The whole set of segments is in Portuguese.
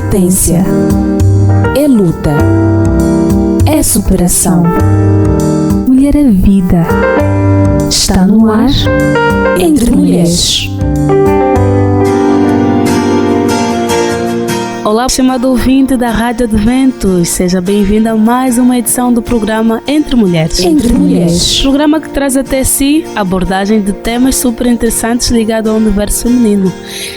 resistência, é luta, é superação. Mulher é vida. Está no ar Entre Mulheres. Olá, chamado ouvinte da Rádio Adventos, seja bem-vindo a mais uma edição do programa Entre Mulheres. Entre Mulheres. Programa que traz até si abordagem de temas super interessantes ligados ao universo feminino.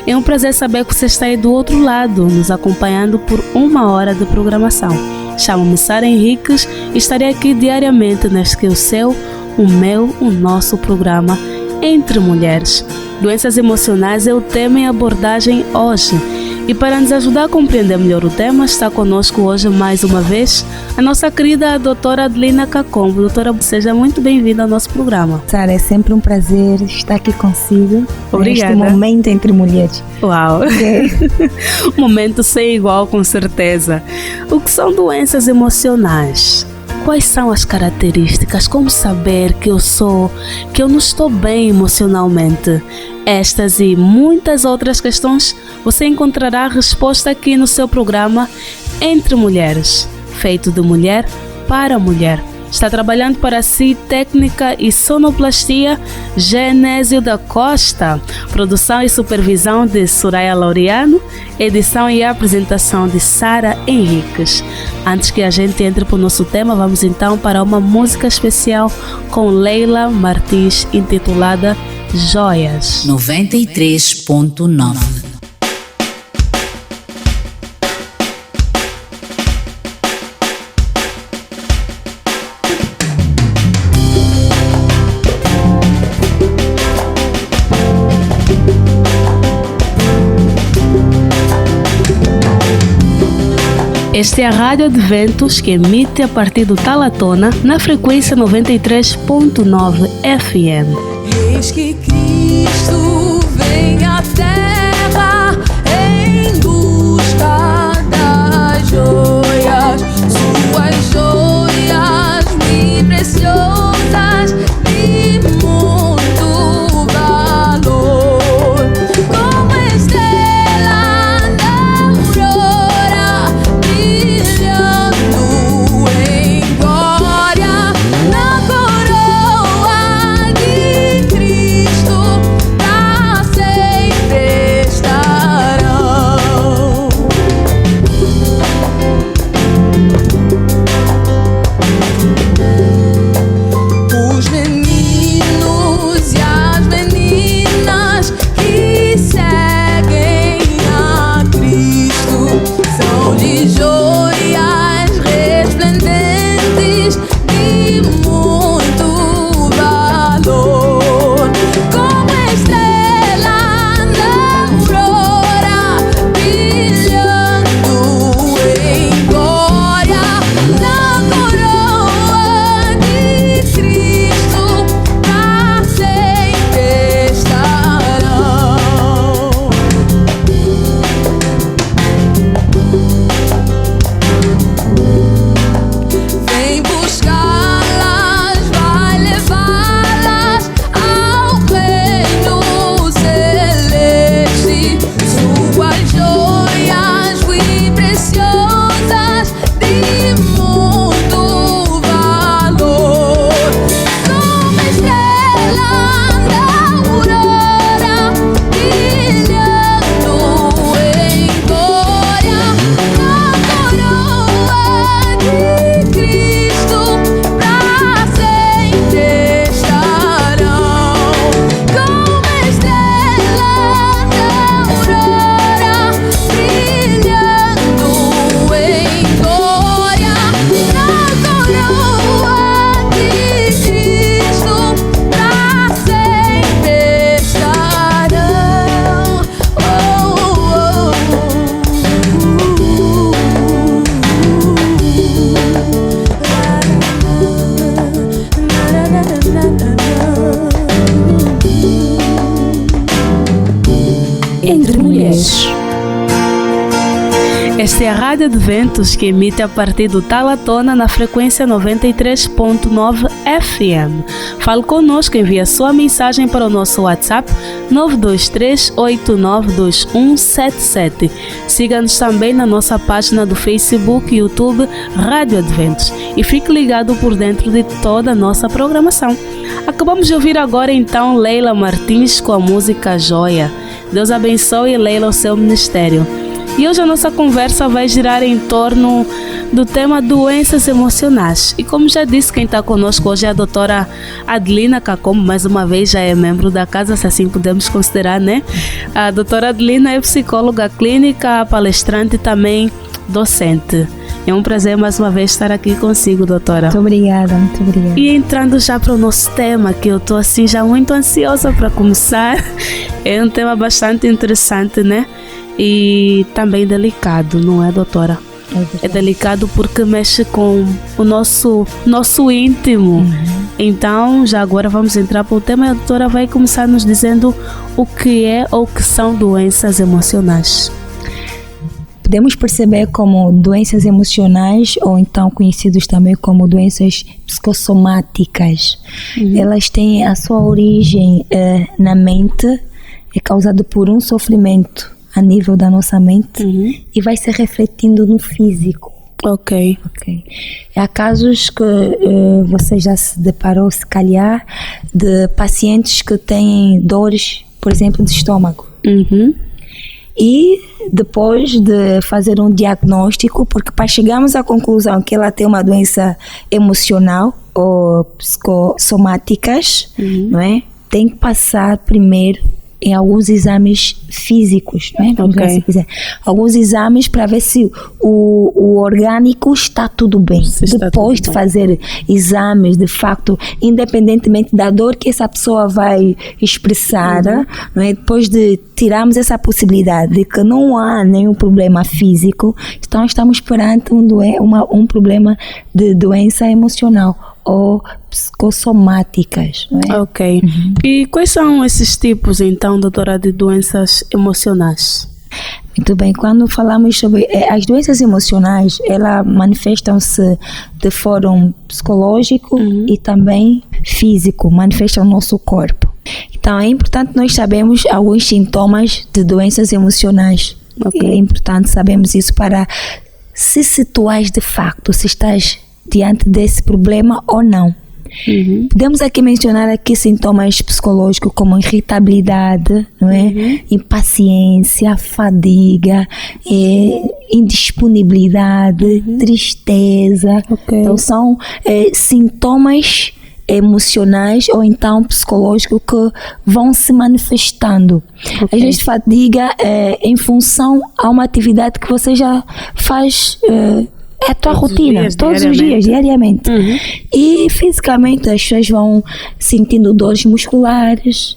É um prazer saber que você está aí do outro lado, nos acompanhando por 1 hora de programação. Chamo-me Sara Henriques e estarei aqui diariamente neste que é o seu, o meu, o nosso programa Entre Mulheres. Doenças emocionais é o tema em abordagem hoje. E para nos ajudar a compreender melhor o tema, está conosco hoje mais uma vez a nossa querida doutora Adelina Cacombo. Doutora, seja muito bem-vinda ao nosso programa. Sara, é sempre um prazer estar aqui consigo. Obrigada. Neste momento entre mulheres. Uau! Um momento sem igual, com certeza. O que são doenças emocionais? Quais são as características? Como saber que eu não estou bem emocionalmente? Estas e muitas outras questões você encontrará a resposta aqui no seu programa Entre Mulheres, feito de mulher para mulher. Está trabalhando para si técnica e sonoplastia Genésio da Costa, produção e supervisão de Soraya Laureano, edição e apresentação de Sara Henriques. Antes que a gente entre para o nosso tema, vamos então para uma música especial com Leila Martins intitulada Joias. 93.9. Esta é a Rádio Adventos, que emite a partir do Talatona na frequência 93.9 FM. Eis que Cristo vem à terra em busca das joias, suas joias muito preciosas de muito valor, como estrela da aurora, brilhando em glória na coroa de Cristo, pra sempre estarão. Os meninos e as meninas que seguem a Cristo são de joias resplendentes de muito valor, como estrela da aurora, brilhando em glória na coroa de Cristo, pra sempre estarão. Vem buscá-las, vai levá-las ao reino celeste, suas joias muito preciosas de muito valor, como estrela da aurora, brilhando em glória na coroa de Cristo, pra sempre estarão, como estrela da aurora, brilhando em glória na coroa de Cristo, pra sempre estarão. Entre Mulheres. Esta é a Rádio Adventos, que emite a partir do Talatona na frequência 93.9 FM. Fale conosco, envie a sua mensagem para o nosso WhatsApp 923892177. Siga-nos também na nossa página do Facebook e YouTube Rádio Adventos e fique ligado por dentro de toda a nossa programação. Acabamos de ouvir agora então Leila Martins com a música Joia. Deus abençoe, Leila, o seu ministério. E hoje a nossa conversa vai girar em torno do tema doenças emocionais. E como já disse, quem está conosco hoje é a doutora Adelina Kakombo, mais uma vez já é membro da casa, se assim podemos considerar, né? A doutora Adelina é psicóloga clínica, palestrante e também docente. É um prazer mais uma vez estar aqui consigo, doutora. Muito obrigada, muito obrigada. E entrando já para o nosso tema, que eu estou assim já muito ansiosa para começar, é um tema bastante interessante, né? E também delicado, não é, doutora? É delicado porque mexe com o nosso íntimo. Então, já agora vamos entrar para o tema e a doutora vai começar nos dizendo o que é ou o que são doenças emocionais. Podemos perceber como doenças emocionais, ou então conhecidos também como doenças psicossomáticas. Elas têm a sua origem na mente, é causado por um sofrimento a nível da nossa mente e vai se refletindo no físico. Ok. Há casos que você já se deparou, se calhar, de pacientes que têm dores, por exemplo, de estômago. E depois de fazer um diagnóstico, porque para chegarmos à conclusão que ela tem uma doença emocional ou psicossomáticas, não é? Tem que passar primeiro em alguns exames físicos, né? Se quiser. Alguns exames para ver se o orgânico está tudo bem. Depois de fazer exames, de facto, independentemente da dor que essa pessoa vai expressar, né? Depois de tirarmos essa possibilidade de que não há nenhum problema físico, então estamos perante um problema de doença emocional ou psicossomáticas, não é? Ok. E quais são esses tipos, então, doutora, de doenças emocionais? Muito bem, quando falamos sobre as doenças emocionais, elas manifestam-se de fórum psicológico e também físico, manifestam o nosso corpo. Então é importante nós sabermos alguns sintomas de doenças emocionais. É importante sabermos isso para se situar de facto, se estás diante desse problema ou não. Podemos aqui mencionar sintomas psicológicos como irritabilidade, não é? Impaciência, fadiga, indisponibilidade, tristeza. Então são sintomas emocionais ou então psicológicos que vão se manifestando. Às vezes fadiga em função a uma atividade que você já faz. É a tua rotina, todos os dias, diariamente. E fisicamente as pessoas vão sentindo dores musculares,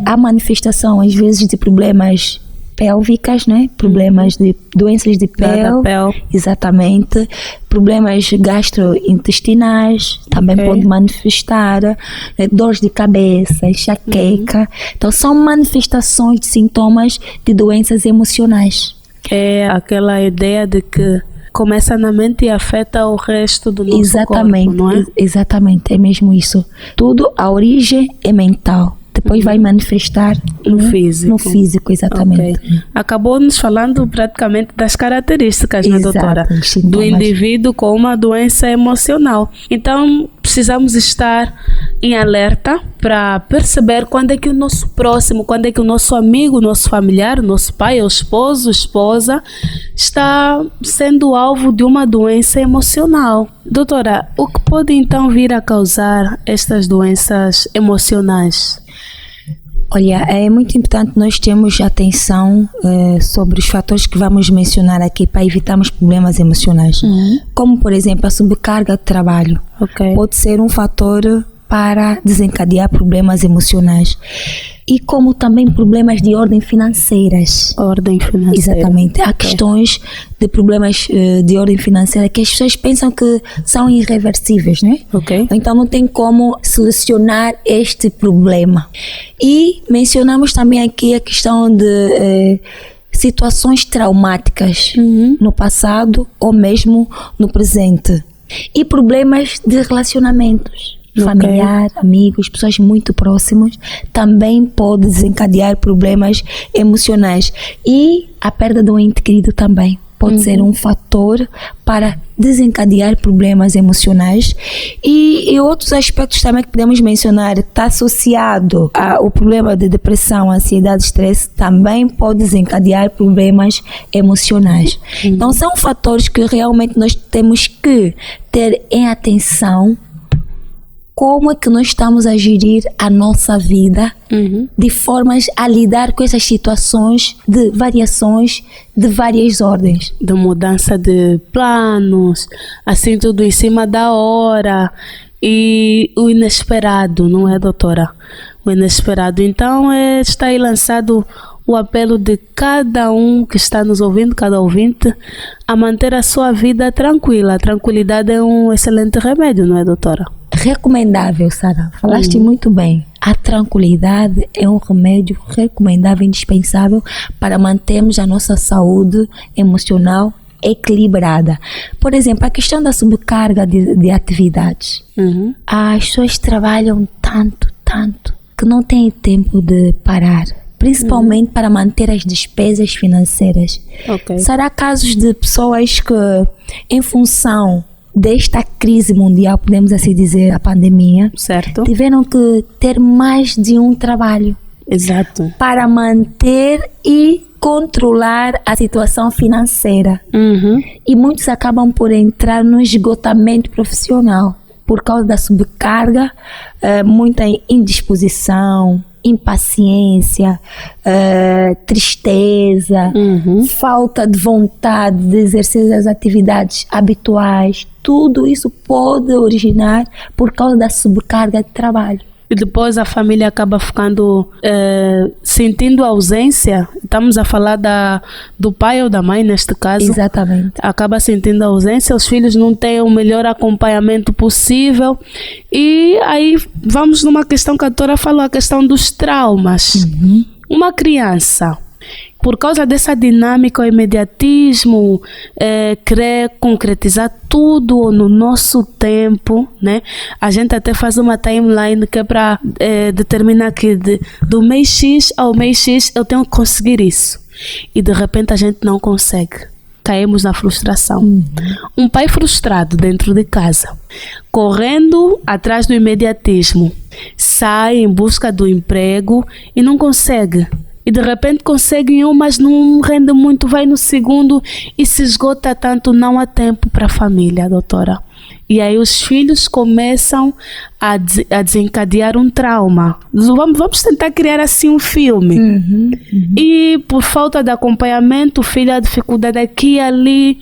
há manifestação às vezes de problemas pélvicas, né? Problemas de doenças de pele, exatamente, problemas gastrointestinais, também pode manifestar, dores de cabeça, enxaqueca. Então são manifestações de sintomas de doenças emocionais. É aquela ideia de que começa na mente e afeta o resto do nosso corpo, não é? Exatamente, é mesmo isso. Tudo, a origem é mental. Depois vai manifestar no físico. No físico, exatamente. Acabou nos falando praticamente das características, né, doutora? Do indivíduo com uma doença emocional. Então, precisamos estar em alerta para perceber quando é que o nosso próximo, quando é que o nosso amigo, nosso familiar, nosso pai, ou esposo, esposa, está sendo alvo de uma doença emocional. Doutora, o que pode então vir a causar estas doenças emocionais? Olha, é muito importante nós termos atenção sobre os fatores que vamos mencionar aqui para evitarmos problemas emocionais. Como, por exemplo, a sobrecarga de trabalho. Pode ser um fator para desencadear problemas emocionais. E como também problemas de ordem financeiras. Exatamente. Há questões de problemas de ordem financeira que as pessoas pensam que são irreversíveis, né? Então não tem como solucionar este problema. E mencionamos também aqui a questão de situações traumáticas no passado ou mesmo no presente. E problemas de relacionamentos. Familiar, amigos, pessoas muito próximas, também pode desencadear problemas emocionais. E a perda do ente querido também pode ser um fator para desencadear problemas emocionais. E outros aspectos também que podemos mencionar, está associado ao problema de depressão, ansiedade, estresse, também pode desencadear problemas emocionais. Então são fatores que realmente nós temos que ter em atenção. Como é que nós estamos a gerir a nossa vida de formas a lidar com essas situações de variações de várias ordens. De mudança de planos, assim tudo em cima da hora e o inesperado, não é, doutora? O inesperado. Então está aí lançado o apelo de cada um que está nos ouvindo, cada ouvinte, a manter a sua vida tranquila. A tranquilidade é um excelente remédio, não é, doutora? Recomendável, Sara. Falaste muito bem. A tranquilidade é um remédio recomendável, indispensável para mantermos a nossa saúde emocional equilibrada. Por exemplo, a questão da sobrecarga de atividades. As pessoas trabalham tanto, que não têm tempo de parar. Principalmente para manter as despesas financeiras. Será casos de pessoas que, em função desta crise mundial, podemos assim dizer, a pandemia, certo, tiveram que ter mais de um trabalho. Exato. Para manter e controlar a situação financeira. E muitos acabam por entrar no esgotamento profissional por causa da sobrecarga, muita indisposição, impaciência, tristeza, falta de vontade de exercer as atividades habituais. Tudo isso pode originar por causa da sobrecarga de trabalho. E depois a família acaba ficando sentindo ausência. Estamos a falar do pai ou da mãe, neste caso. Exatamente. Acaba sentindo ausência, os filhos não têm o melhor acompanhamento possível. E aí vamos numa questão que a doutora falou, a questão dos traumas. Uma criança, por causa dessa dinâmica, o imediatismo, querer concretizar tudo no nosso tempo, né? A gente até faz uma timeline que é para determinar que do mês X ao mês X eu tenho que conseguir isso. E de repente a gente não consegue. Caímos na frustração. Um pai frustrado dentro de casa, correndo atrás do imediatismo, sai em busca do emprego e não consegue. E de repente consegue em um, mas não rende muito, vai no segundo e se esgota tanto, não há tempo para a família, doutora. E aí os filhos começam a desencadear um trauma. Vamos tentar criar assim um filme. E por falta de acompanhamento, o filho, a dificuldade aqui e ali,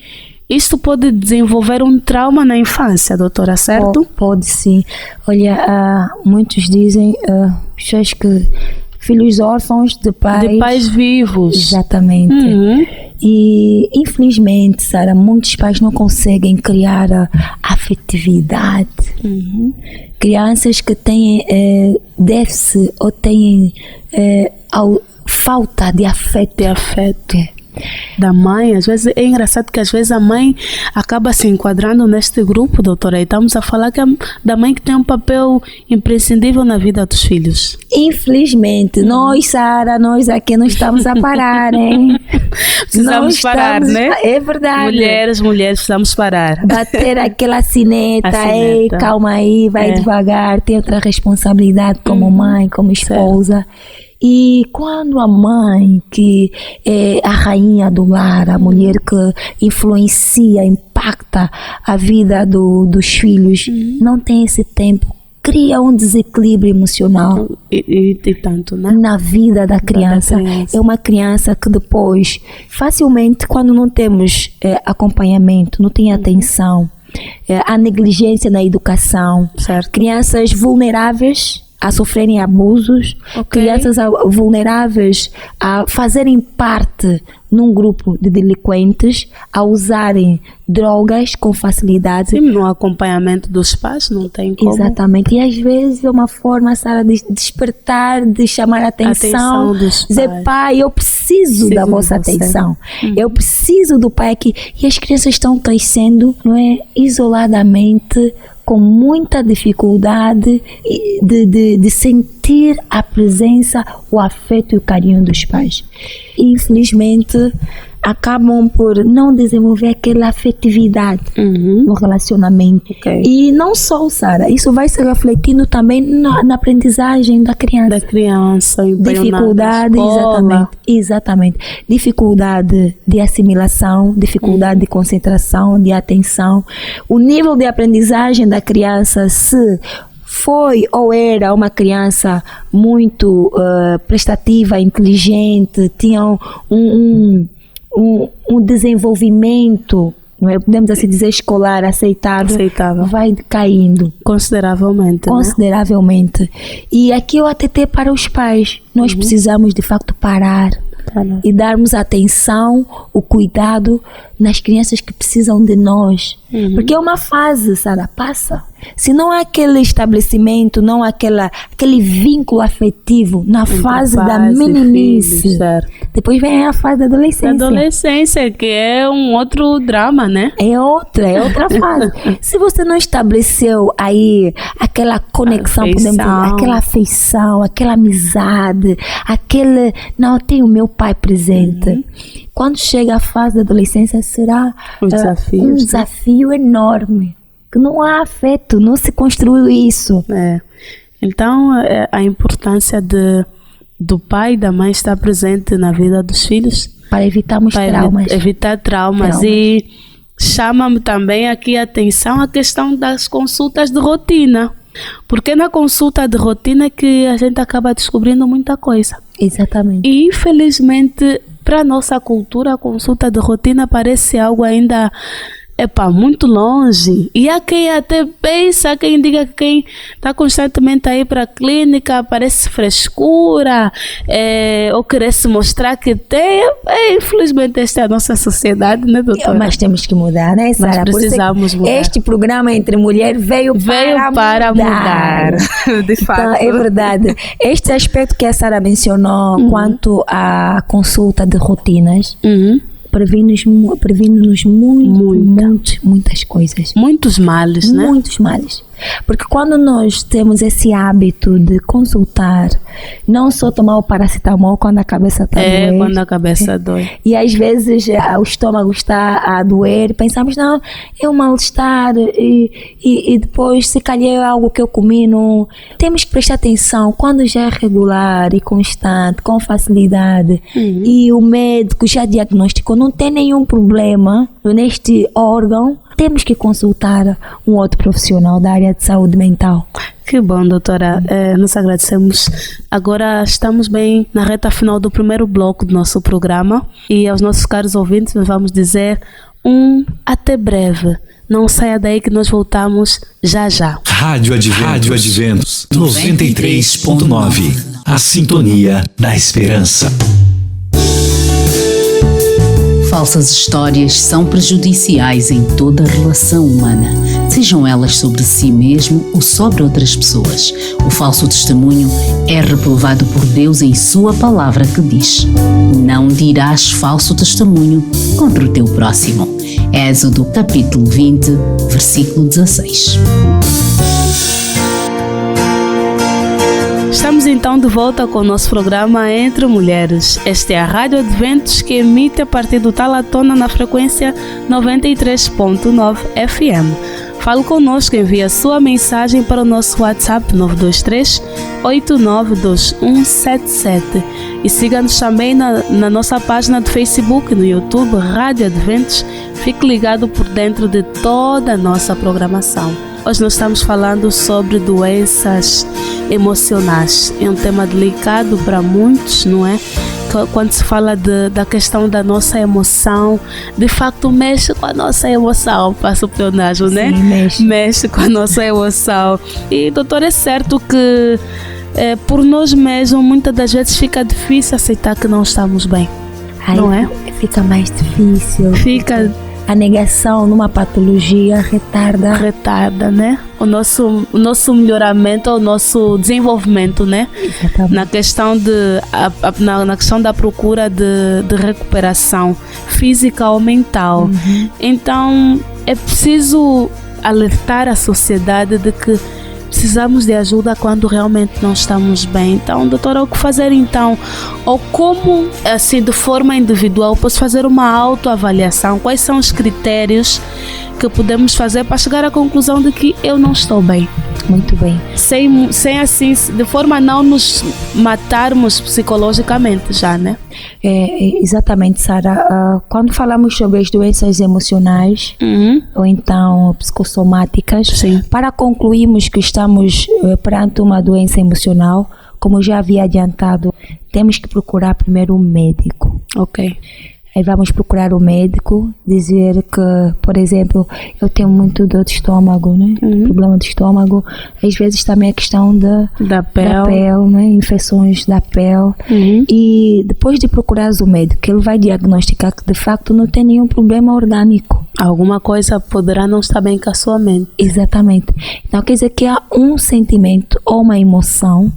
isso pode desenvolver um trauma na infância, doutora, certo? Pode sim. Olha, muitos dizem, pessoas que filhos órfãos de pais vivos. Exatamente. E infelizmente, Sara, muitos pais não conseguem criar a afetividade. Crianças que têm déficit ou têm falta de afeto. Da mãe, às vezes é engraçado que às vezes a mãe acaba se enquadrando neste grupo, doutora, e estamos a falar que da mãe que tem um papel imprescindível na vida dos filhos. Infelizmente, nós, Sara, nós aqui não estamos a parar, hein? Precisamos parar, né? É verdade. Mulheres, precisamos parar. Bater aquela sineta, ei, calma aí, vai devagar, tem outra responsabilidade como mãe, como esposa. E quando a mãe, que é a rainha do lar, a mulher que influencia, impacta a vida dos filhos, não tem esse tempo, cria um desequilíbrio emocional e tanto, né? Na vida da criança. É uma criança que depois, facilmente, quando não temos acompanhamento, não tem atenção, a negligência na educação, certo. Crianças vulneráveis a sofrerem abusos, crianças vulneráveis a fazerem parte num grupo de delinquentes a usarem drogas com facilidade. Sim, no acompanhamento dos pais, não tem como. Exatamente. E às vezes é uma forma, Sara, de despertar, de chamar a atenção dos dizer, pais. pai, eu preciso da vossa atenção. Eu preciso do pai aqui. E as crianças estão crescendo, não é, isoladamente, com muita dificuldade de sentir a presença, o afeto e o carinho dos pais. E, infelizmente, acabam por não desenvolver aquela afetividade no relacionamento. E não só, Sara, isso vai se refletindo também na aprendizagem da criança. Da criança, dificuldade, exatamente. Dificuldade de assimilação, dificuldade de concentração, de atenção. O nível de aprendizagem da criança, se foi ou era uma criança muito prestativa, inteligente, tinha um desenvolvimento, não é? Podemos assim dizer, escolar, aceitável, vai caindo consideravelmente. E aqui o ATT para os pais, nós precisamos de facto parar e darmos atenção, o cuidado nas crianças que precisam de nós, porque é uma fase, Sara, passa. Se não há aquele estabelecimento, não há aquele vínculo afetivo na fase da meninice, filhos, depois vem a fase da adolescência. Da adolescência, que é um outro drama, né? É outra fase. Se você não estabeleceu aí aquela conexão, podemos dizer, aquela afeição, aquela amizade, não, eu tenho meu pai presente. Quando chega a fase da adolescência, será um desafio enorme. Que não há afeto, não se construiu isso. Então, a importância do pai e da mãe estar presente na vida dos filhos para evitarmos traumas. Evitar traumas. E chama-me também aqui a atenção a questão das consultas de rotina. Porque na consulta de rotina é que a gente acaba descobrindo muita coisa. Exatamente. E infelizmente, para a nossa cultura, a consulta de rotina parece algo ainda muito longe. E há quem até pensa, quem diga que quem está constantemente aí para a clínica parece frescura, ou querer se mostrar que tem. Infelizmente, esta é a nossa sociedade, né, doutora? Mas temos que mudar, né, Sara? Nós precisamos mudar. Este programa Entre Mulher veio para mudar. De fato. Então, é verdade. Este aspecto que a Sara mencionou quanto à consulta de rotinas, previne-nos muitas coisas. Muitos males, né? Muitos males. Porque quando nós temos esse hábito de consultar, não só tomar o paracetamol quando a cabeça está doendo. Quando a cabeça dói. E às vezes o estômago está a doer, pensamos, não, é um mal-estar e depois se calhar é algo que eu comi. Não. Temos que prestar atenção quando já é regular e constante, com facilidade, e o médico já diagnosticou, não tem nenhum problema neste órgão, temos que consultar um outro profissional da área de saúde mental. Que bom, doutora. Nós agradecemos. Agora estamos bem na reta final do primeiro bloco do nosso programa e aos nossos caros ouvintes nós vamos dizer até breve. Não saia daí que nós voltamos já já. Rádio Adventos 93.9. A sintonia da esperança. Falsas histórias são prejudiciais em toda relação humana, sejam elas sobre si mesmo ou sobre outras pessoas. O falso testemunho é reprovado por Deus em sua palavra que diz: não dirás falso testemunho contra o teu próximo. Êxodo capítulo 20, versículo 16. Estamos então de volta com o nosso programa Entre Mulheres. Esta é a Rádio Adventos que emite a partir do Talatona na frequência 93.9 FM. Fale conosco, envie a sua mensagem para o nosso WhatsApp 923-892177 e siga-nos também na nossa página do Facebook e no YouTube Rádio Adventos. Fique ligado por dentro de toda a nossa programação. Hoje nós estamos falando sobre doenças emocionais. É um tema delicado para muitos, não é? Quando se fala da questão da nossa emoção, de facto mexe com a nossa emoção, passa o pleonasmo, né? Sim, mexe com a nossa emoção. E, doutor, é certo que por nós mesmos muitas das vezes fica difícil aceitar que não estamos bem. Aí não é? fica mais difícil. Fica A negação numa patologia retarda, né? O nosso melhoramento, o nosso desenvolvimento, né? Exatamente. Na questão na questão da procura de recuperação física ou mental. Então, é preciso alertar a sociedade de que precisamos de ajuda quando realmente não estamos bem. Então, doutora, o que fazer então? Ou como, assim, de forma individual, posso fazer uma autoavaliação? Quais são os critérios que podemos fazer para chegar à conclusão de que eu não estou bem? Muito bem. Sem assim, de forma a não nos matarmos psicologicamente já, né? Exatamente, Sara. Quando falamos sobre as doenças emocionais ou então psicossomáticas, sim, para concluirmos que estamos perante uma doença emocional, como já havia adiantado, temos que procurar primeiro um médico. Ok. Aí vamos procurar o médico, dizer que, por exemplo, eu tenho muito dor de estômago, né? Problema de estômago. Às vezes também a questão da pele, né? Infecções da pele. E depois de procurar o médico, ele vai diagnosticar que de facto não tem nenhum problema orgânico. Alguma coisa poderá não estar bem com a sua mente. Exatamente. Então quer dizer que há um sentimento ou uma emoção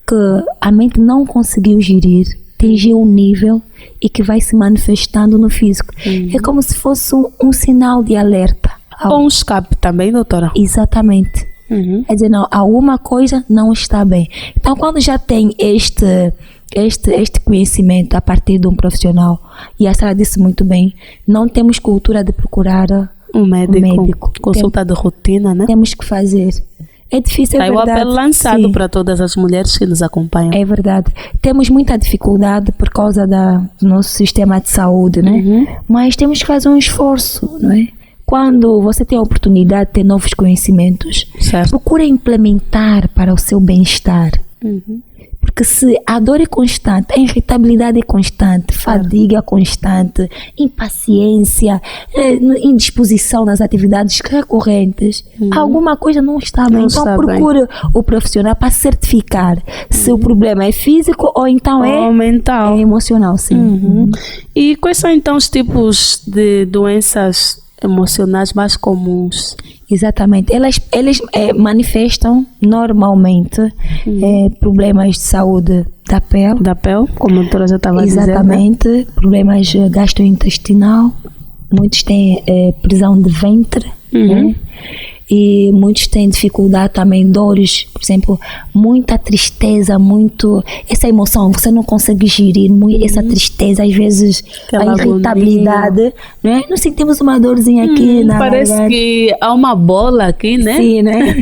que a mente não conseguiu gerir, atingiu um nível e que vai se manifestando no físico. É como se fosse um sinal de alerta. Ou um escape também, doutora? Exatamente. Quer dizer, não, alguma coisa não está bem. Então, quando já tem este conhecimento a partir de um profissional, e a Sara disse muito bem, não temos cultura de procurar um médico. Consulta de rotina, né? Temos que fazer. É difícil, é verdade. Aí o apelo lançado para todas as mulheres que nos acompanham. É verdade. Temos muita dificuldade por causa do nosso sistema de saúde, né? Mas temos que fazer um esforço, não é? Quando você tem a oportunidade de ter novos conhecimentos, procura implementar para o seu bem-estar. Porque se a dor é constante, a irritabilidade é constante, fadiga constante, impaciência, indisposição nas atividades recorrentes, alguma coisa não está bem. Então procure o profissional para certificar se o problema é físico ou então mental. É emocional, sim. E quais são então os tipos de doenças emocionais mais comuns? Exatamente. Eles manifestam normalmente problemas de saúde da pele, como a doutora já estava dizendo. Exatamente. Problemas gastrointestinal. Muitos têm prisão de ventre, né? E muitos têm dificuldade também, dores, por exemplo, muita tristeza, essa emoção, você não consegue gerir muito essa tristeza, às vezes a irritabilidade, né? Nós sentimos uma dorzinha aqui na parece garganta. Que há uma bola aqui, né? Sim, né?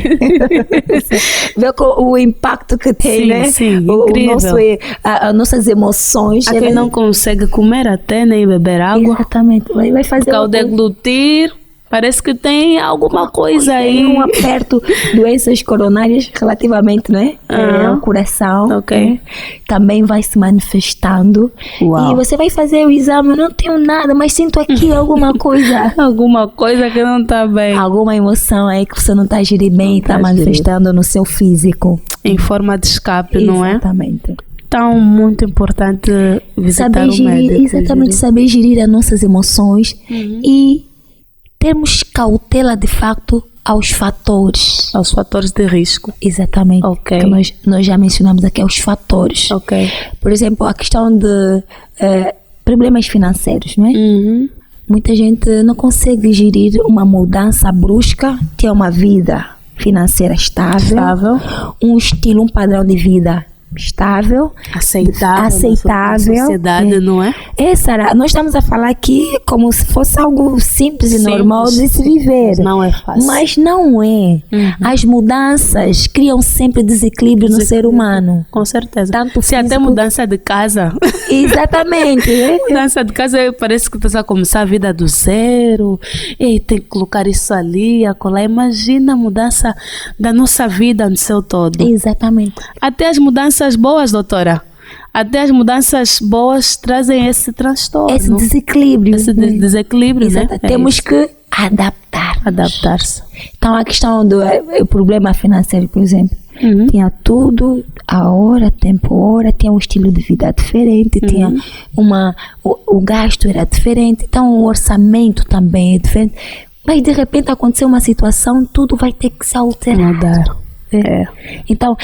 Vê o impacto que tem, sim, né? Sim, incrível. As nossas emoções. Há quem não consegue comer até, nem beber água. Exatamente. Vai fazer ao deglutir. Parece que tem alguma coisa aí. Um aperto, doenças coronárias relativamente, né? O coração. Ok. Também vai se manifestando. Uau. E você vai fazer o exame, eu não tenho nada, mas sinto aqui alguma coisa. Alguma coisa que não está bem. Alguma emoção aí que você não está gerindo bem e está manifestando no seu físico. Em forma de escape, não é? Exatamente. Então, muito importante visitar o médico. Exatamente, saber gerir as nossas emoções e termos cautela de facto aos fatores. Aos fatores de risco. Exatamente. Ok. Que nós já mencionamos aqui os fatores. Ok. Por exemplo, a questão de problemas financeiros, não é? Muita gente não consegue gerir uma mudança brusca, ter uma vida financeira estável. Um estilo, um padrão de vida estável, aceitável na sociedade, não é? Sara, nós estamos a falar aqui como se fosse algo simples e normal de se viver. Não é fácil. Mas não é. As mudanças criam sempre desequilíbrio no ser humano. Com certeza. Tanto se até mudança de casa. Exatamente. Mudança de casa parece que você vai começar a vida do zero. E tem que colocar isso ali, acolá. Imagina a mudança da nossa vida no seu todo. Exatamente. Até as mudanças boas, doutora. Até as mudanças boas trazem esse transtorno. Esse desequilíbrio. Desequilíbrio, né? Temos que adaptar. Adaptar-se. Então, a questão do problema financeiro, por exemplo. Tinha tudo, a hora, tempo, hora, tinha um estilo de vida diferente, tinha o gasto era diferente, então o orçamento também é diferente. Mas de repente aconteceu uma situação, tudo vai ter que se alterar. Mudar. Então,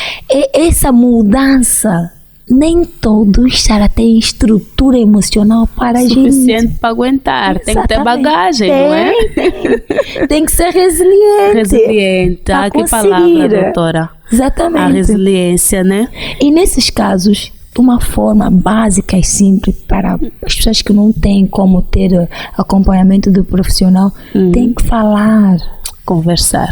essa mudança, nem todos já têm estrutura emocional para suficiente para aguentar. Tem que ter bagagem, não é? Tem que ser resiliente. Resiliente. Ah, que palavra, doutora. Exatamente. A resiliência, né? E nesses casos, de uma forma básica e simples, para as pessoas que não têm como ter acompanhamento do profissional, tem que falar. Conversa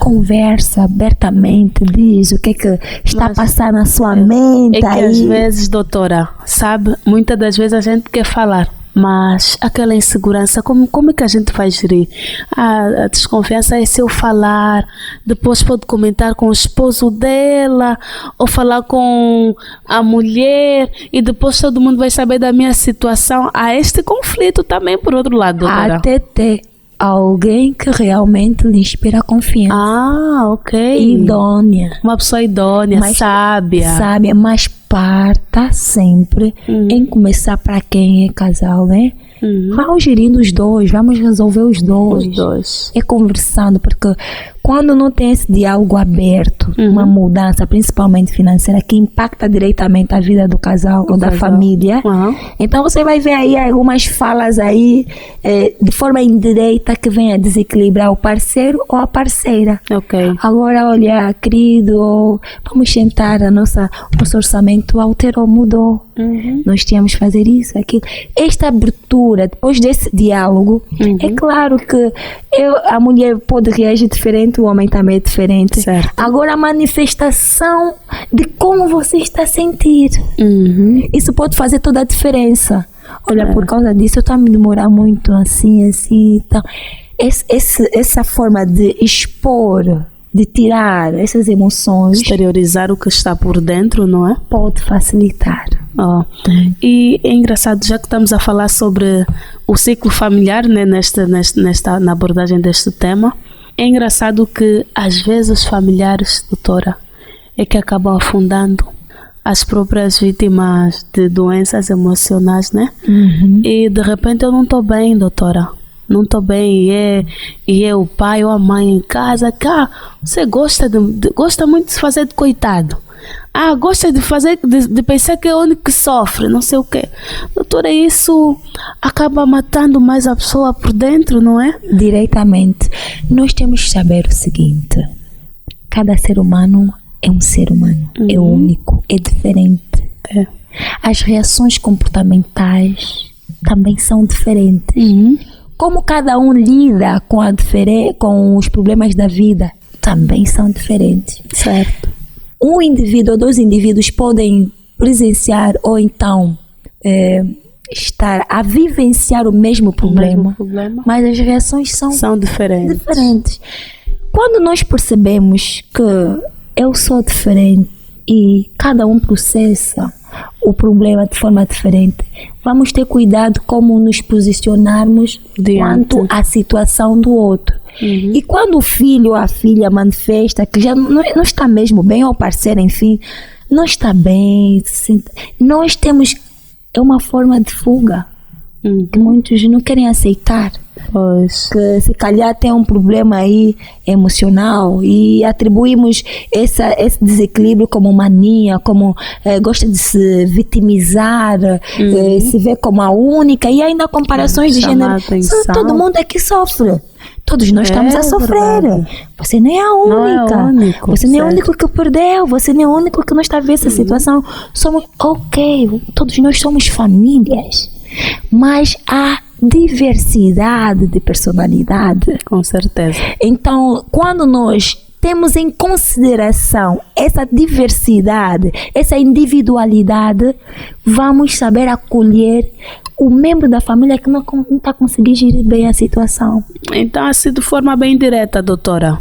abertamente, diz o que é que está passando na sua mente. É que aí. Às vezes, doutora, sabe, muitas das vezes a gente quer falar, mas aquela insegurança, como é que a gente vai gerir? A desconfiança é se eu falar, depois pode comentar com o esposo dela, ou falar com a mulher, e depois todo mundo vai saber da minha situação. Há este conflito também, por outro lado, doutora. Até ter alguém que realmente lhe inspira confiança. Ah, ok. Idônea. Uma pessoa idônea, sábia. Sábia, mas parta sempre em começar para quem é casal, né? Vamos gerindo os dois, vamos resolver os dois. É conversando, porque quando não tem esse diálogo aberto, uma mudança, principalmente financeira, que impacta diretamente a vida do casal ou da família, então você vai ver aí algumas falas aí de forma indireta que vem a desequilibrar o parceiro ou a parceira. Ok. Agora, olha, querido, vamos sentar, nosso orçamento alterou, mudou. Nós tínhamos que fazer isso, aquilo. Esta abertura, depois desse diálogo, é claro que a mulher pode reagir diferente, o homem também é diferente. Certo. Agora, a manifestação de como você está a sentir, isso pode fazer toda a diferença. Olha, por causa disso eu estou a me demorar muito assim, então. Essa forma de expor, de tirar essas emoções, exteriorizar o que está por dentro, não é? Pode facilitar. E é engraçado, já que estamos a falar sobre o ciclo familiar, né, na abordagem deste tema, é engraçado que às vezes os familiares, doutora, é que acabam afundando as próprias vítimas de doenças emocionais, né? E de repente eu não estou bem, doutora. Não estou bem, e é o pai ou a mãe em casa, você gosta muito de se fazer de coitado. Gosta de pensar que é o único que sofre, não sei o quê. Doutora, isso acaba matando mais a pessoa por dentro, não é? Diretamente. Nós temos que saber o seguinte: cada ser humano é um ser humano, é único, é diferente. As reações comportamentais também são diferentes. Como cada um lida com os problemas da vida também são diferentes. Certo. Um indivíduo ou dois indivíduos podem presenciar ou então estar a vivenciar o mesmo problema, mas as reações são diferentes. Quando nós percebemos que eu sou diferente e cada um processa o problema de forma diferente, vamos ter cuidado como nos posicionarmos quanto à situação do outro. E quando o filho ou a filha manifesta que já não está mesmo bem, ou o parceiro, enfim, não está bem, nós temos uma forma de fuga que muitos não querem aceitar. Que se calhar tem um problema aí emocional e atribuímos esse desequilíbrio como mania, como gosta de se vitimizar, se vê como a única, e ainda comparações de gênero. Todo mundo aqui sofre. Todos nós estamos a sofrer. Verdade. Você nem é a única. Você nem é o único que perdeu. Você nem é o único que não está vendo essa situação. Somos todos nós somos famílias. Mas há diversidade de personalidade. Com certeza. Então, quando nós temos em consideração essa diversidade, essa individualidade, vamos saber acolher o membro da família que não está conseguindo gerir bem a situação. Então, assim, de forma bem direta, doutora,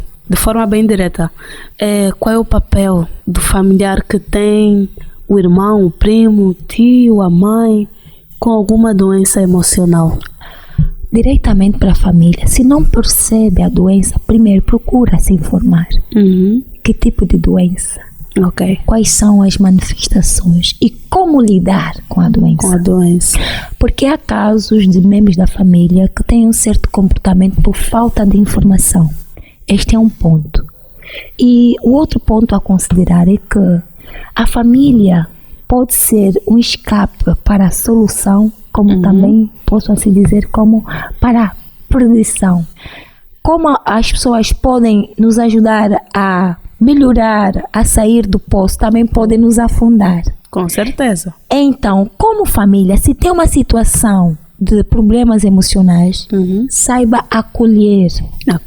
qual é o papel do familiar que tem o irmão, o primo, o tio, a mãe com alguma doença emocional? Diretamente para a família. Se não percebe a doença, primeiro procura se informar. Que tipo de doença? Ok. Quais são as manifestações e como lidar com a doença. Com a doença. Porque há casos de membros da família que têm um certo comportamento por falta de informação. Este é um ponto. E o outro ponto a considerar é que a família pode ser um escape para a solução, como também posso assim dizer, como para a perdição. Como as pessoas podem nos ajudar a melhorar, a sair do poço, também podem nos afundar. Com certeza. Então, como família, se tem uma situação de problemas emocionais, saiba acolher a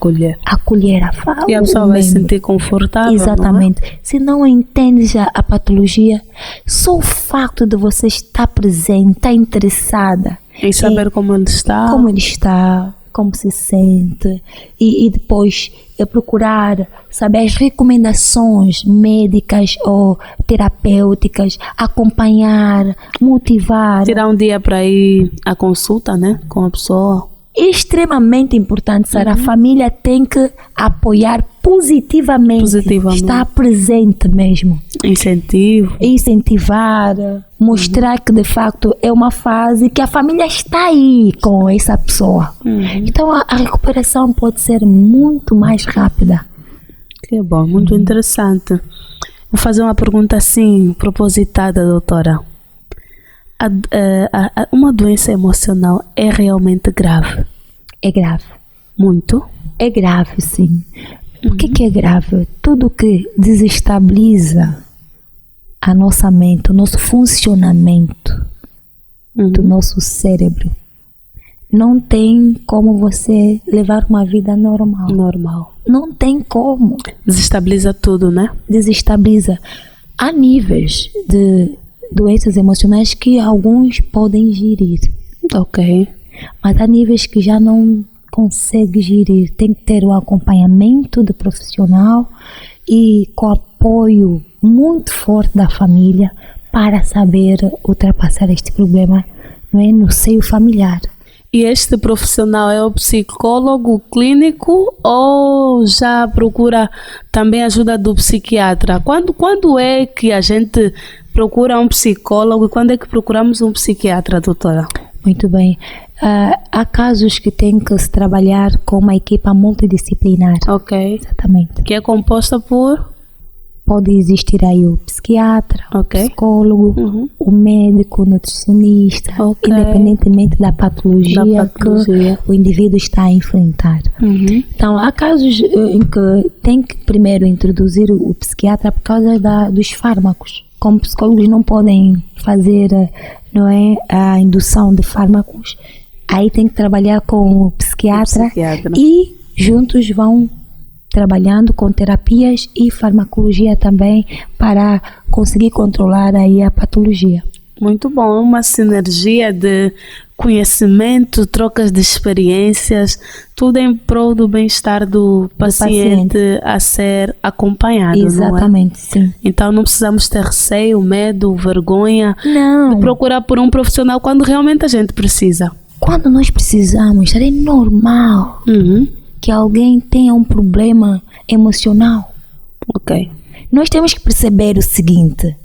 fala. E a pessoa vai se sentir confortável. Exatamente. Se não entende já a patologia, só o facto de você estar presente, estar interessada em saber como ele está, como se sente, e depois procurar saber as recomendações médicas ou terapêuticas, acompanhar, motivar. Tirar um dia para ir à consulta, né, com a pessoa. Extremamente importante, Sara. A família tem que apoiar positivamente. Estar presente mesmo. Incentivar, mostrar que de facto é uma fase que a família está aí com essa pessoa. Então a recuperação pode ser muito mais rápida. Que bom, muito interessante. Vou fazer uma pergunta assim, propositada, doutora. Uma doença emocional é realmente grave? É grave. Muito? É grave, sim. O que é grave? Tudo que desestabiliza a nossa mente, o nosso funcionamento do nosso cérebro. Não tem como você levar uma vida normal. Não tem como. Desestabiliza tudo, né? Desestabiliza. Há níveis de doenças emocionais que alguns podem gerir. Ok. Mas há níveis que já não consegue gerir. Tem que ter o acompanhamento do profissional e com apoio muito forte da família para saber ultrapassar este problema, não é, no seio familiar. E este profissional é o psicólogo clínico ou já procura também ajuda do psiquiatra? Quando é que a gente procura um psicólogo e quando é que procuramos um psiquiatra, doutora? Muito bem. Há casos que tem que se trabalhar com uma equipa multidisciplinar. Ok. Exatamente. Que é composta por? Pode existir aí o psiquiatra, o psicólogo, o médico, o nutricionista, independentemente da patologia que o indivíduo está a enfrentar. Então, há casos em que tem que primeiro introduzir o psiquiatra por causa dos fármacos. Como psicólogos não podem fazer, não é, a indução de fármacos, aí tem que trabalhar com o psiquiatra. E juntos vão trabalhando com terapias e farmacologia também para conseguir controlar aí a patologia. Muito bom, uma sinergia de conhecimento, trocas de experiências, tudo em prol do bem-estar do paciente a ser acompanhado. Exatamente, não é? Sim. Então não precisamos ter receio, medo, vergonha de procurar por um profissional quando realmente a gente precisa. Quando nós precisamos, é normal que alguém tenha um problema emocional. Ok. Nós temos que perceber o seguinte,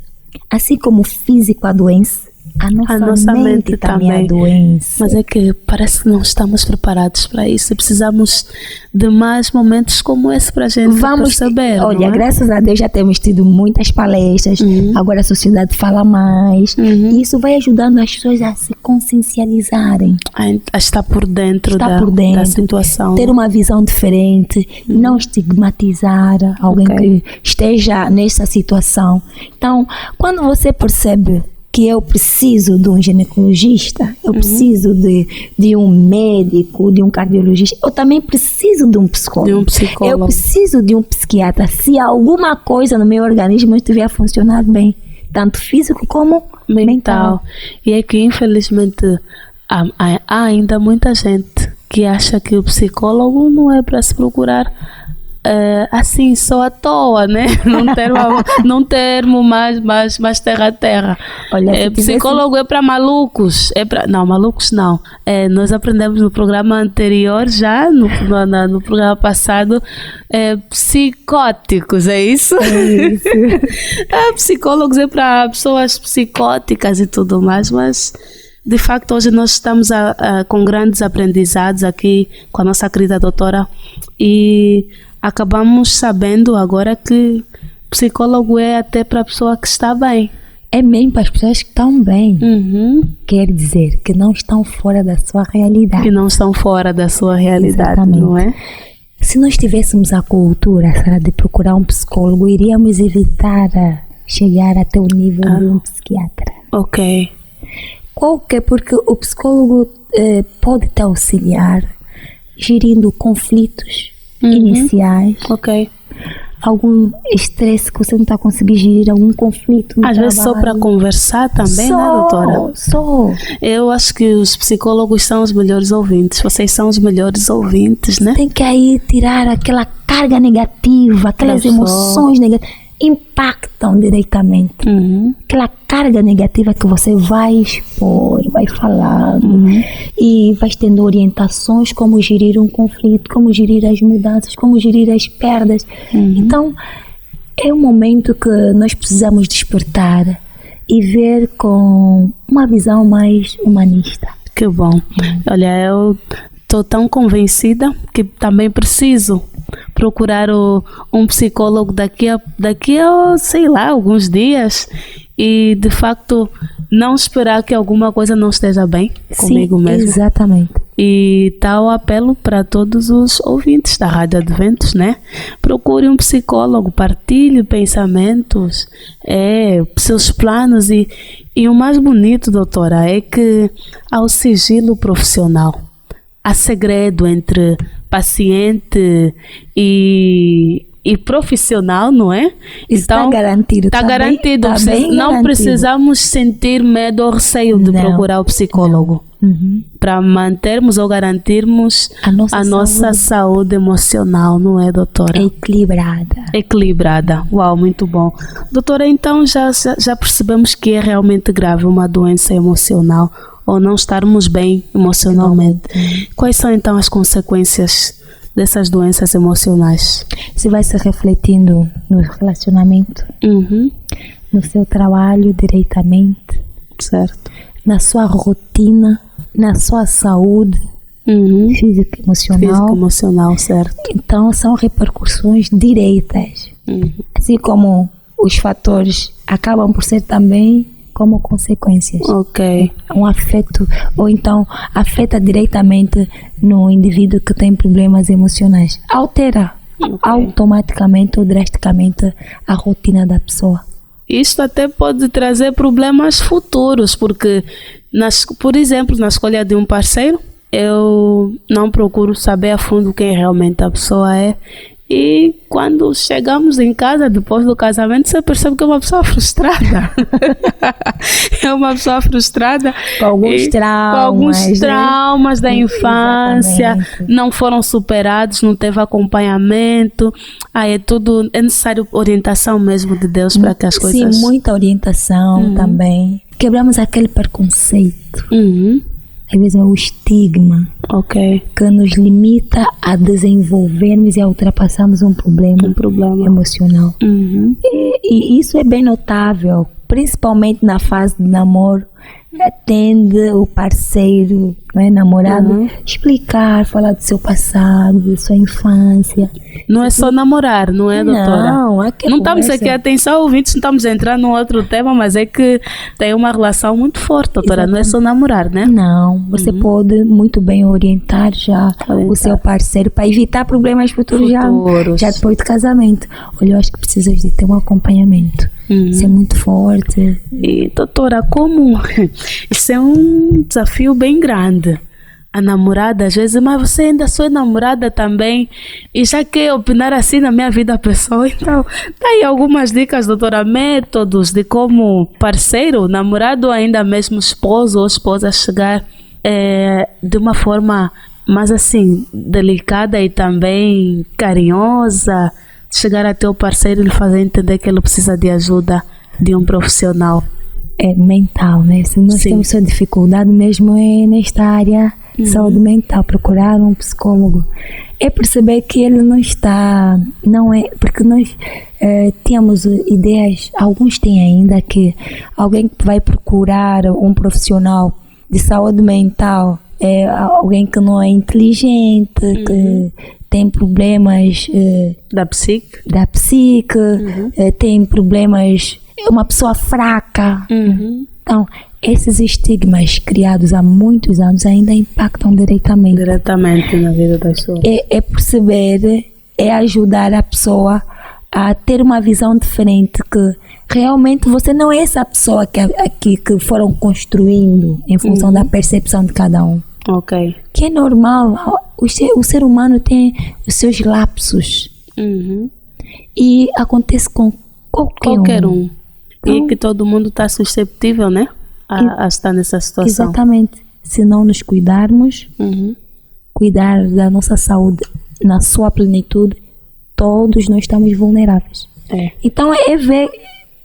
assim como o físico adoece, a nossa mente também adoece. Mas é que parece que não estamos preparados para isso. Precisamos de mais momentos como esse para a gente perceber. Olha, graças a Deus já temos tido muitas palestras. Agora a sociedade fala mais. E isso vai ajudando as pessoas a se consciencializarem. A estar por dentro da situação. Ter uma visão diferente. Não estigmatizar alguém que esteja nessa situação. Então, quando você percebe que eu preciso de um ginecologista, eu preciso de um médico, de um cardiologista, eu também preciso de um psicólogo. Eu preciso de um psiquiatra. Se alguma coisa no meu organismo estiver a funcionar bem, tanto físico como mental. E é que infelizmente há ainda muita gente que acha que o psicólogo não é para se procurar assim, só à toa, né? Num termo mais terra a terra. Olha, Psicólogo é para malucos. Não, malucos não. Nós aprendemos no programa anterior, já no programa passado, psicóticos, é isso? É isso. Psicólogos é para pessoas psicóticas e tudo mais, mas de facto hoje nós estamos com grandes aprendizados aqui com a nossa querida doutora e acabamos sabendo agora que psicólogo é até para a pessoa que está bem. É mesmo para as pessoas que estão bem. Quer dizer que não estão fora da sua realidade. Que não estão fora da sua realidade, exatamente. Não é? Se nós tivéssemos a cultura, Sara, de procurar um psicólogo, iríamos evitar chegar até o nível de um psiquiatra. Ok. Porque o psicólogo pode te auxiliar gerindo conflitos iniciais. Ok. Algum estresse que você não está conseguindo gerir, algum conflito no Às vezes só para conversar também, né, doutora? Só. Eu acho que os psicólogos são os melhores ouvintes. Vocês são os melhores ouvintes, né? Tem que aí tirar aquela carga negativa, aquelas emoções negativas. Impactam diretamente. Aquela carga negativa que você vai expor, vai falar e vai tendo orientações como gerir um conflito, como gerir as mudanças, como gerir as perdas. Então é um momento que nós precisamos despertar e ver com uma visão mais humanista. Que bom. Olha, eu estou tão convencida que também preciso procurar um psicólogo daqui a, sei lá, alguns dias e, de facto, não esperar que alguma coisa não esteja bem comigo mesmo. Exatamente. E está o apelo para todos os ouvintes da Rádio Adventos, né? Procure um psicólogo, partilhe pensamentos, seus planos e o mais bonito, doutora, é que há o sigilo profissional. Há segredo entre paciente e profissional, não é? Está garantido. Está garantido. Não precisamos sentir medo ou receio de procurar o psicólogo. Para mantermos ou garantirmos a nossa saúde emocional, não é, doutora? Equilibrada. Uau, muito bom. Doutora, então já percebemos que é realmente grave uma doença emocional ou não estarmos bem emocionalmente. Quais são então as consequências dessas doenças emocionais? Você vai se refletindo no relacionamento, no seu trabalho diretamente, certo? Na sua rotina, na sua saúde física e emocional, certo? Então são repercussões diretas, assim como os fatores acabam por ser também como consequências. Ok. Um afeto, ou então afeta diretamente no indivíduo que tem problemas emocionais. Altera automaticamente ou drasticamente a rotina da pessoa. Isto até pode trazer problemas futuros, porque, por exemplo, na escolha de um parceiro, eu não procuro saber a fundo quem realmente a pessoa é. E quando chegamos em casa, depois do casamento, você percebe que é uma pessoa frustrada. É uma pessoa frustrada. Com alguns traumas da infância. Exatamente. Não foram superados, não teve acompanhamento. É necessário orientação mesmo de Deus para que as coisas... Sim, muita orientação também. Quebramos aquele preconceito. Às vezes é o estigma que nos limita a desenvolvermos e a ultrapassarmos um problema emocional. E isso é bem notável, principalmente na fase de namoro. Tende o parceiro, namorado, explicar, falar do seu passado, da sua infância. Não é só namorar, não é, doutora? Não estamos aqui, atenção, ouvintes, não estamos a entrar num outro tema, mas é que tem uma relação muito forte, doutora. Exatamente. Não é só namorar, né? Não, você pode muito bem orientar o seu parceiro para evitar problemas futuros. Já depois do casamento. Olha, eu acho que precisas de ter um acompanhamento. Isso é muito forte. E, doutora, como isso é um desafio bem grande. A namorada, às vezes, mas você ainda sou namorada também e já quer opinar assim na minha vida pessoal. Então, tá aí algumas dicas, doutora, métodos de como parceiro, namorado, ainda mesmo esposo ou esposa chegar de uma forma mas assim, delicada e também carinhosa, chegar até o parceiro e lhe fazer entender que ele precisa de ajuda de um profissional. É mental, né? Se nós temos essa dificuldade mesmo é nesta área de saúde mental, procurar um psicólogo. É perceber que ele não é, porque nós temos ideias, alguns têm ainda, que alguém que vai procurar um profissional de saúde mental é alguém que não é inteligente, que tem problemas da psique, tem problemas, é uma pessoa fraca. Então, esses estigmas criados há muitos anos ainda impactam diretamente na vida das pessoas. É perceber, é ajudar a pessoa a ter uma visão diferente, que realmente você não é essa pessoa que foram construindo em função da percepção de cada um. Ok. Que é normal, o ser humano tem os seus lapsos. E acontece com qualquer um. Então, e que todo mundo está susceptível, né? A estar nessa situação. Exatamente. Se não nos cuidarmos, cuidar da nossa saúde na sua plenitude, todos nós estamos vulneráveis. Então é ver,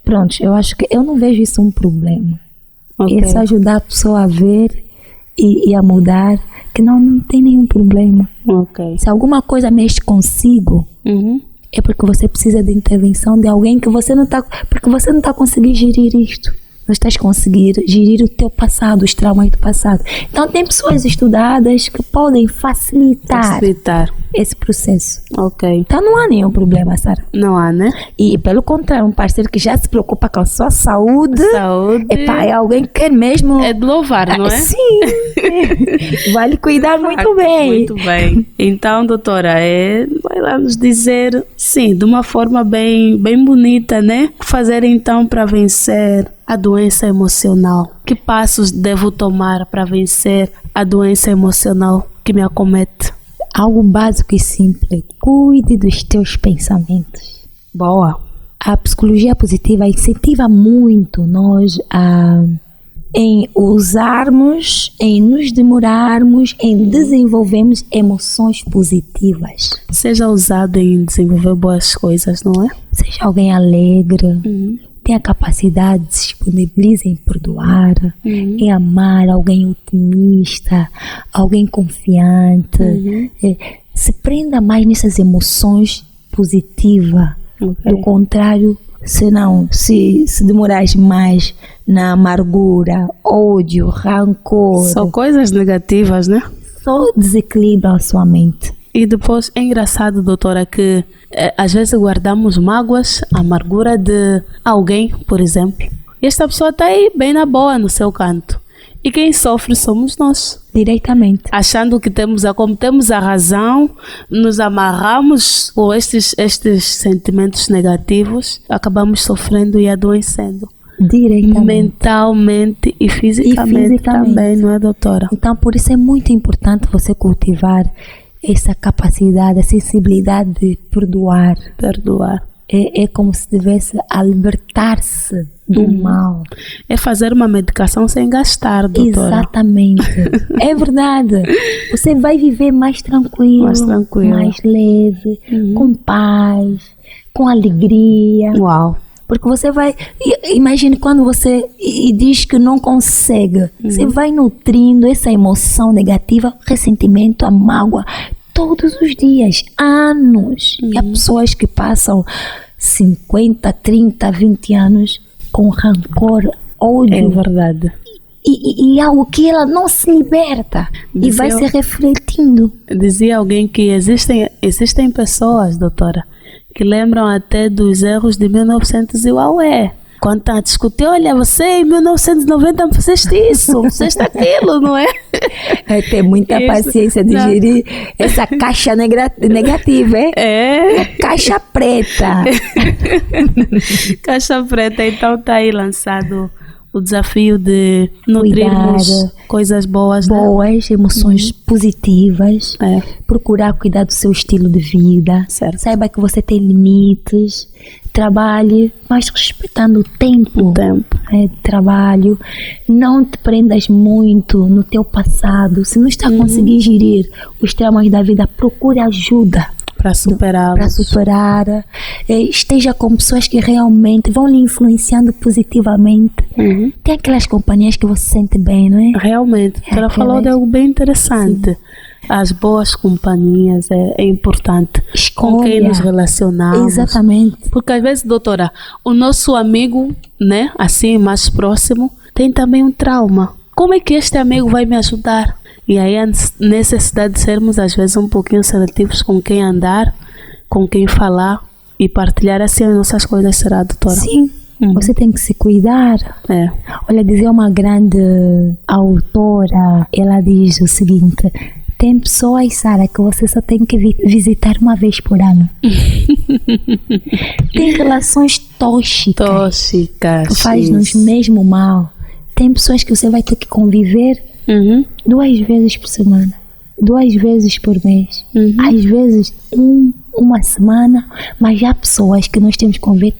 pronto, eu acho que eu não vejo isso um problema. É só ajudar a pessoa a ver e a mudar, que não tem nenhum problema. Se alguma coisa mexe consigo, é porque você precisa de intervenção de alguém que você não está, porque você não está conseguindo gerir isto. Não estás conseguindo gerir o teu passado, os traumas do passado. Então tem pessoas estudadas que podem facilitar esse processo. Então não há nenhum problema, Sara. Não há, né? E pelo contrário, um parceiro que já se preocupa com a sua saúde. É alguém que quer mesmo. É de louvar, não é? Sim. Vale cuidar muito bem. Muito bem. Então, doutora, vai lá nos dizer, sim, de uma forma bem bonita, né? O que fazer então para vencer a doença emocional? Que passos devo tomar para vencer a doença emocional que me acomete? Algo básico e simples. Cuide dos teus pensamentos. Boa. A psicologia positiva incentiva muito nós em usarmos, em nos demorarmos, em desenvolvermos emoções positivas. Seja usado em desenvolver boas coisas, não é? Seja alguém alegre. Tem a capacidade, se disponibiliza em perdoar, em amar, alguém otimista, alguém confiante. Se prenda mais nessas emoções positivas. Do contrário, se demorares mais na amargura, ódio, rancor. São coisas negativas, né? Só desequilibra a sua mente. E depois é engraçado, doutora, que às vezes guardamos mágoas, amargura de alguém, por exemplo. E esta pessoa está aí bem na boa no seu canto. E quem sofre somos nós. Diretamente. Achando que temos a razão, nos amarramos com estes sentimentos negativos, acabamos sofrendo e adoecendo. Diretamente. Mentalmente e fisicamente também, não é, doutora? Então, por isso é muito importante você cultivar essa capacidade, a sensibilidade de perdoar. É como se estivesse a libertar-se do mal. É fazer uma medicação sem gastar, doutora. Exatamente. É verdade. Você vai viver mais tranquilo, mais leve, com paz, com alegria. Uau. Porque você vai, imagine quando você diz que não consegue, você vai nutrindo essa emoção negativa, ressentimento, a mágoa, todos os dias, anos. E há pessoas que passam 50, 30, 20 anos com rancor, ódio. É verdade. E algo que ela não se liberta e vai se refletindo. Dizia alguém que existem pessoas, doutora, que lembram até dos erros de 1900 e uaué. Quando está a discutir, olha, você em 1990 fizeste isso, fizeste aquilo, não é? É ter muita paciência de gerir essa caixa negativa, é? Caixa preta. Caixa preta, então está aí lançado o desafio de nutrirmos coisas boas, boas, né? Emoções positivas, procurar cuidar do seu estilo de vida, certo. Saiba que você tem limites, trabalhe, mas respeitando o tempo de trabalho, não te prendas muito no teu passado, se não está a conseguir gerir os traumas da vida, procure ajuda. Para superar, esteja com pessoas que realmente vão lhe influenciando positivamente. Tem aquelas companhias que você sente bem, não é? Realmente, ela falou de algo bem interessante. Sim. As boas companhias é importante. Escolha. Com quem nos relacionamos. Exatamente. Porque às vezes, doutora, o nosso amigo, né, assim, mais próximo, tem também um trauma. Como é que este amigo vai me ajudar? E aí a necessidade de sermos às vezes um pouquinho seletivos com quem andar, com quem falar e partilhar assim as nossas coisas, será, doutora? Sim, você tem que se cuidar. Olha, dizia uma grande autora, ela diz o seguinte: tem pessoas, Sara, que você só tem que visitar uma vez por ano. Tem relações tóxicas que faz-nos mesmo mal. Tem pessoas que você vai ter que conviver 2 vezes por semana, 2 vezes por mês, às vezes uma semana, mas há pessoas que nós temos que conviver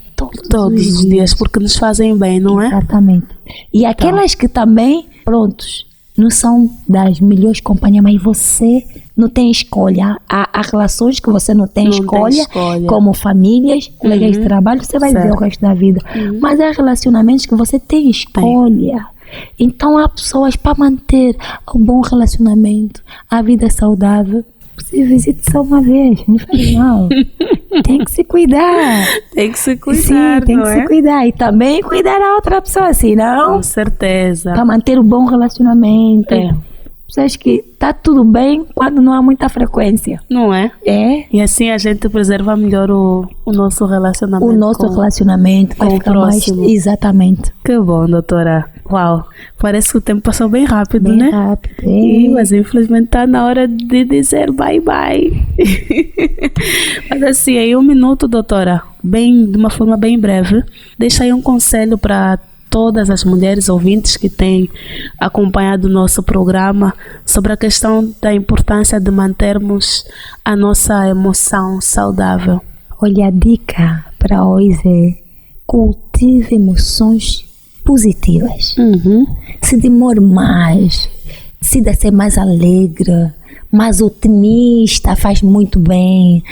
todos os dias porque nos fazem bem, não é? Exatamente. E aquelas que também, prontos, não são das melhores companhias, mas você não tem escolha. Há relações que você não tem escolha, como famílias, colegas de trabalho, você vai ver o resto da vida. Mas há relacionamentos que você tem escolha. Então há pessoas para manter o bom relacionamento, a vida saudável. Você visita só uma vez, não faz mal. Tem que se cuidar. Tem que se cuidar. Sim, tem que se cuidar. E também cuidar da outra pessoa, assim, não? Com certeza. Para manter o bom relacionamento. Você acha que tá tudo bem quando não há muita frequência? Não é? E assim a gente preserva melhor o nosso relacionamento. O nosso relacionamento com o próximo. Exatamente. Que bom, doutora. Uau, parece que o tempo passou bem rápido, bem né? Rápido. Mas infelizmente está na hora de dizer bye bye. Mas assim, em 1 minuto, doutora, de uma forma bem breve, deixa aí um conselho para todas as mulheres ouvintes que têm acompanhado o nosso programa sobre a questão da importância de mantermos a nossa emoção saudável. Olha, a dica para hoje é: cultive emoções positivas. Se demore mais, decida ser mais alegre, mais otimista, faz muito bem,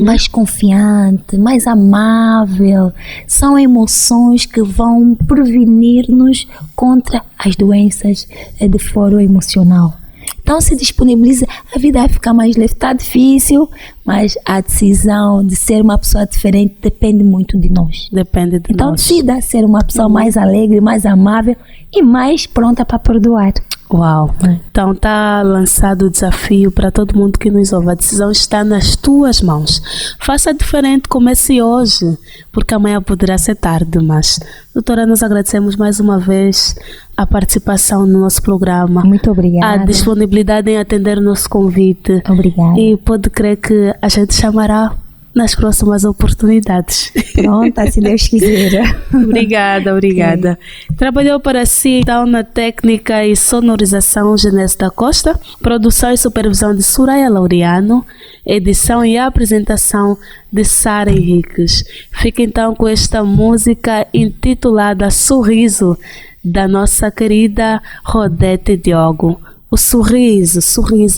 mais confiante, mais amável. São emoções que vão prevenir-nos contra as doenças de foro emocional. Então se disponibiliza, a vida vai ficar mais leve. Está difícil, mas a decisão de ser uma pessoa diferente depende muito de nós. Depende de nós. Então decida ser uma pessoa mais alegre, mais amável e mais pronta para perdoar. Uau! Então está lançado o desafio para todo mundo que nos ouve. A decisão está nas tuas mãos. Faça diferente, comece hoje, porque amanhã poderá ser tarde. Mas, doutora, nós agradecemos mais uma vez a participação no nosso programa. Muito obrigada. A disponibilidade em atender o nosso convite. Obrigada. E pode crer que a gente chamará nas próximas oportunidades. Pronta, se Deus quiser. Obrigada. Trabalhou para si, então, na técnica e sonorização Genésio da Costa, produção e supervisão de Soraya Laureano, edição e apresentação de Sara Henriques. Fica então com esta música intitulada Sorriso, da nossa querida Rodete Diogo. O sorriso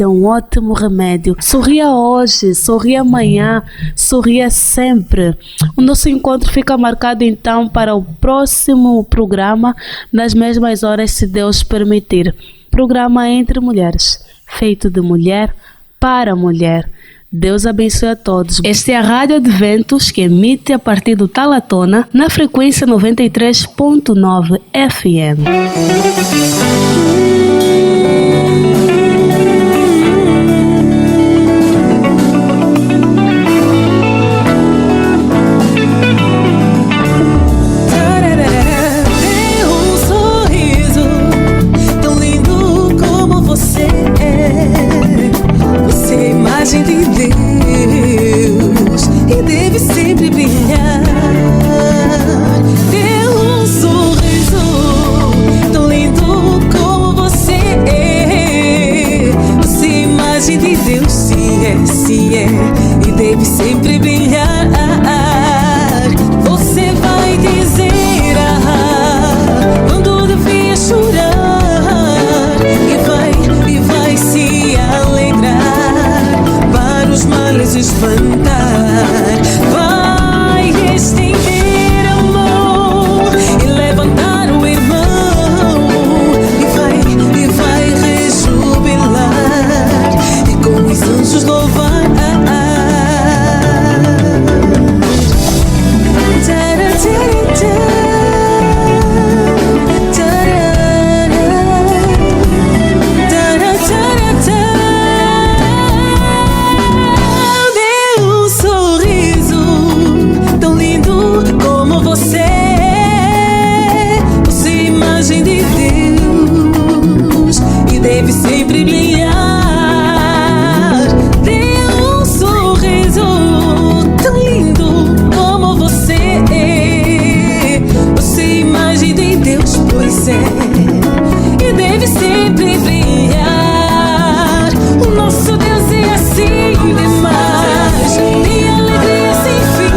é um ótimo remédio. Sorria hoje, sorria amanhã, sorria sempre. O nosso encontro fica marcado então para o próximo programa, nas mesmas horas, se Deus permitir. Programa Entre Mulheres, feito de mulher para mulher. Deus abençoe a todos. Esta é a Rádio Adventos, que emite a partir do Talatona, na frequência 93.9 FM. De Deus e deve sempre brilhar. Dê um sorriso se é e deve sempre brilhar. Você vai dizer quando devia chorar e vai se alegrar para os males espantar. Vai estender a mão e levantar o irmão e vai rejubilar e com os anjos louvar. Deve sempre brilhar. Dê um sorriso tão lindo como você é. Você é imagem de Deus, pois é, e deve sempre brilhar. O nosso Deus é assim demais, de alegria sem fim.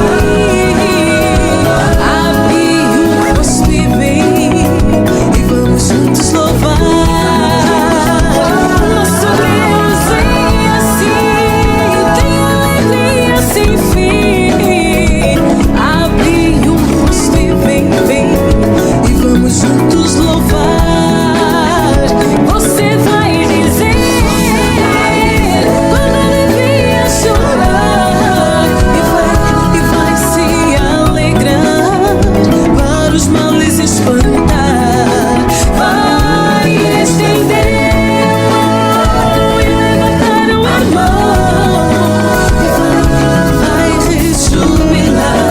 Abre o rosto e vem, e vamos juntos louvar. Juntos louvar, você vai dizer quando devia chorar e vai se alegrar para os males espantar. Vai estender a mão e levantar o irmão e vai rejubilar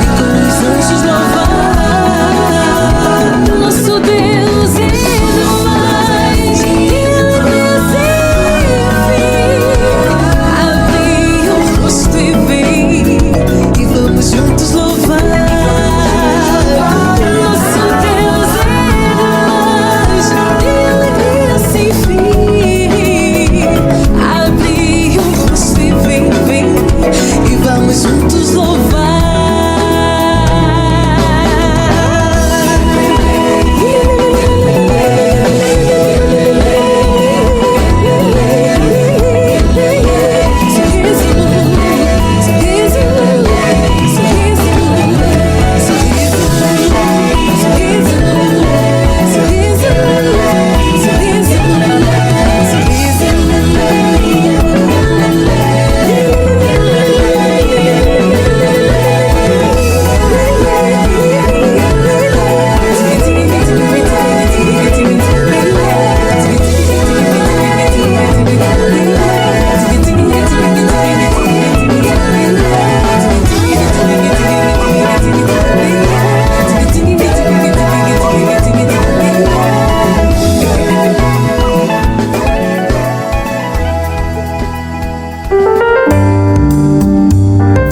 e com os anjos louvar. Nosso Deus é demais, de alegria sem fim. Abre o rosto e vem, e vamos juntos louvar. Nosso Deus é demais, de alegria sem fim. Abre o rosto e vem, e vamos juntos louvar.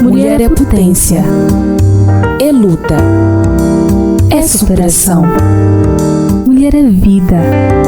Mulher é potência, é luta, é superação. Mulher é vida.